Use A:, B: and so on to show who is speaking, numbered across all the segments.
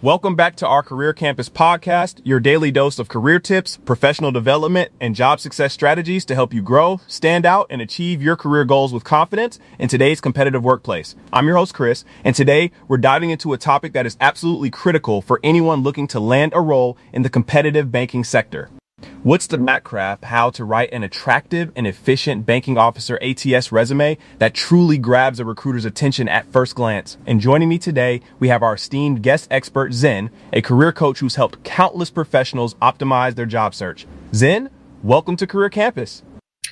A: Welcome back to our Career Campus podcast, your daily dose of career tips, professional development, and job success strategies to help you grow, stand out, and achieve your career goals with confidence in today's competitive workplace. I'm your host, Chris, and today we're diving into a topic that is absolutely critical for anyone looking to land a role in the competitive banking sector. What's the MACRAF, how to write an attractive and efficient banking officer ATS resume that truly grabs a recruiter's attention at first glance? And joining me today, we have our esteemed guest expert, Zen, a career coach who's helped countless professionals optimize their job search. Zen, welcome to Career Campus.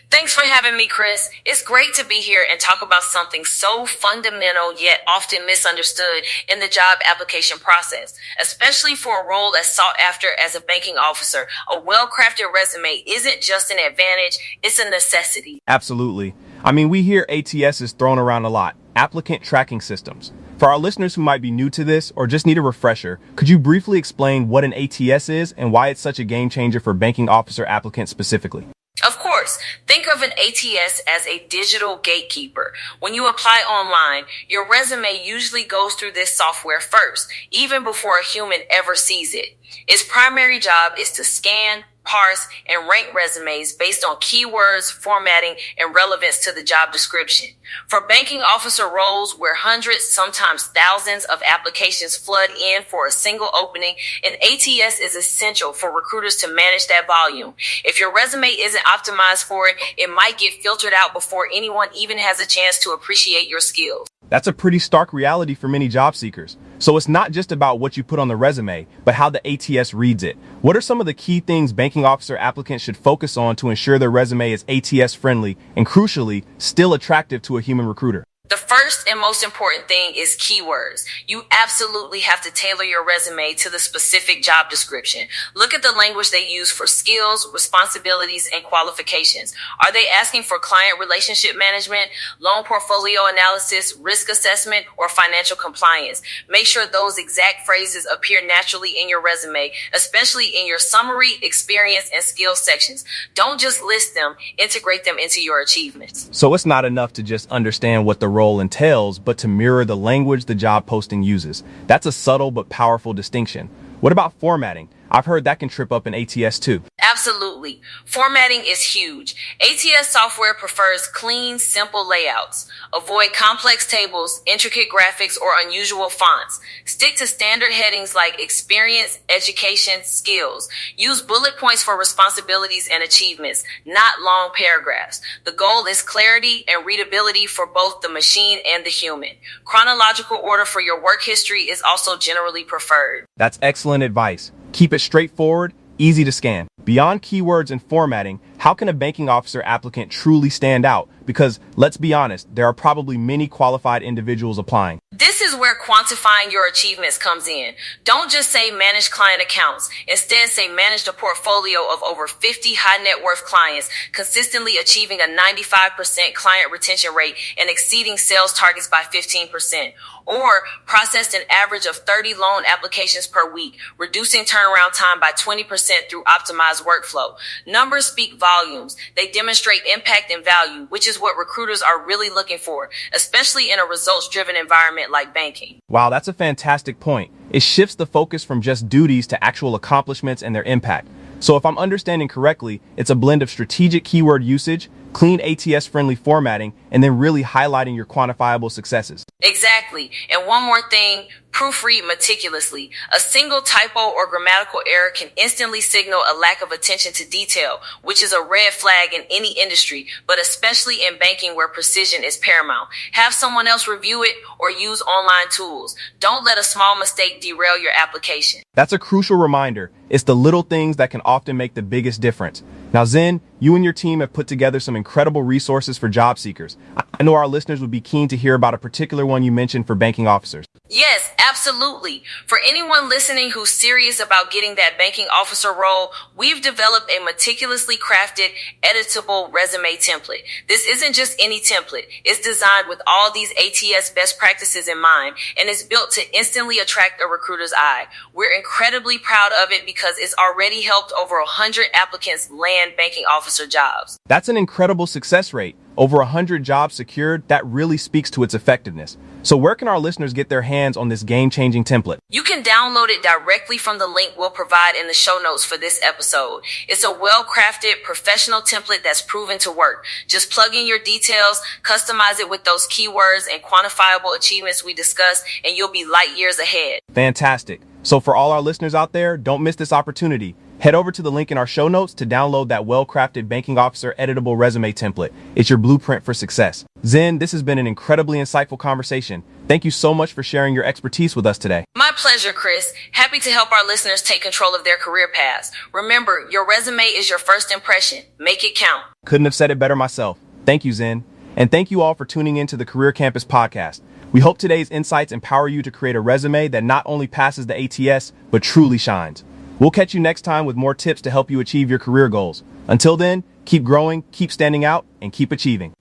B: Thanks for having me, Chris. It's great to be here and talk about something so fundamental yet often misunderstood in the job application process, especially for a role as sought after as a banking officer. A well-crafted resume isn't just an advantage, it's a necessity.
A: Absolutely. I mean, we hear ATS is thrown around a lot, applicant tracking systems. For our listeners who might be new to this or just need a refresher, could you briefly explain what an ATS is and why it's such a game changer for banking officer applicants specifically?
B: Of course, think of an ATS as a digital gatekeeper. When you apply online, your resume usually goes through this software first, even before a human ever sees it. Its primary job is to scan, parse, and rank resumes based on keywords, formatting, and relevance to the job description. For banking officer roles where hundreds, sometimes thousands of applications flood in for a single opening, an ATS is essential for recruiters to manage that volume. If your resume isn't optimized for it, it might get filtered out before anyone even has a chance to appreciate your skills.
A: That's a pretty stark reality for many job seekers. So it's not just about what you put on the resume, but how the ATS reads it. What are some of the key things banking officer applicants should focus on to ensure their resume is ATS-friendly and, crucially, still attractive to a human recruiter?
B: The first and most important thing is keywords. You absolutely have to tailor your resume to the specific job description. Look at the language they use for skills, responsibilities, and qualifications. Are they asking for client relationship management, loan portfolio analysis, risk assessment, or financial compliance? Make sure those exact phrases appear naturally in your resume, especially in your summary, experience, and skills sections. Don't just list them, integrate them into your achievements.
A: So it's not enough to just understand what the role entails, but to mirror the language the job posting uses. That's a subtle but powerful distinction. What about formatting? I've heard that can trip up an ATS too.
B: Absolutely. Formatting is huge. ATS software prefers clean, simple layouts. Avoid complex tables, intricate graphics, or unusual fonts. Stick to standard headings like experience, education, skills. Use bullet points for responsibilities and achievements, not long paragraphs. The goal is clarity and readability for both the machine and the human. Chronological order for your work history is also generally preferred.
A: That's excellent advice. Keep it straightforward, easy to scan. Beyond keywords and formatting, how can a banking officer applicant truly stand out? Because let's be honest, there are probably many qualified individuals applying.
B: This is where quantifying your achievements comes in. Don't just say manage client accounts. Instead, say manage a portfolio of over 50 high net worth clients, consistently achieving a 95% client retention rate and exceeding sales targets by 15%. Or processed an average of 30 loan applications per week, reducing turnaround time by 20% through optimized workflow. Numbers speak volumes. They demonstrate impact and value, which is what recruiters are really looking for, especially in a results-driven environment like banking.
A: Wow, that's a fantastic point. It shifts the focus from just duties to actual accomplishments and their impact. So if I'm understanding correctly, it's a blend of strategic keyword usage, clean ATS-friendly formatting, and then really highlighting your quantifiable successes.
B: Exactly. And one more thing, proofread meticulously. A single typo or grammatical error can instantly signal a lack of attention to detail, which is a red flag in any industry, but especially in banking where precision is paramount. Have someone else review it or use online tools. Don't let a small mistake derail your application.
A: That's a crucial reminder. It's the little things that can often make the biggest difference. Now, Zen, you and your team have put together some incredible resources for job seekers. I know our listeners would be keen to hear about a particular one you mentioned for banking officers.
B: Yes, absolutely. For anyone listening who's serious about getting that banking officer role, we've developed a meticulously crafted, editable resume template. This isn't just any template. It's designed with all these ATS best practices in mind, and it's built to instantly attract a recruiter's eye. We're incredibly proud of it because it's already helped over 100 applicants land banking officer jobs.
A: That's an incredible success rate. Over 100 jobs secured, that really speaks to its effectiveness. So where can our listeners get their hands on this game-changing template?
B: You can download it directly from the link we'll provide in the show notes for this episode. It's a well-crafted, professional template that's proven to work. Just plug in your details, customize it with those keywords and quantifiable achievements we discussed, and you'll be light years ahead.
A: Fantastic. So for all our listeners out there, don't miss this opportunity. Head over to the link in our show notes to download that well-crafted banking officer editable resume template. It's your blueprint for success. Zen, this has been an incredibly insightful conversation. Thank you so much for sharing your expertise with us today.
B: My pleasure, Chris. Happy to help our listeners take control of their career paths. Remember, your resume is your first impression. Make it count.
A: Couldn't have said it better myself. Thank you, Zen. And thank you all for tuning in to the Career Campus podcast. We hope today's insights empower you to create a resume that not only passes the ATS, but truly shines. We'll catch you next time with more tips to help you achieve your career goals. Until then, keep growing, keep standing out, and keep achieving.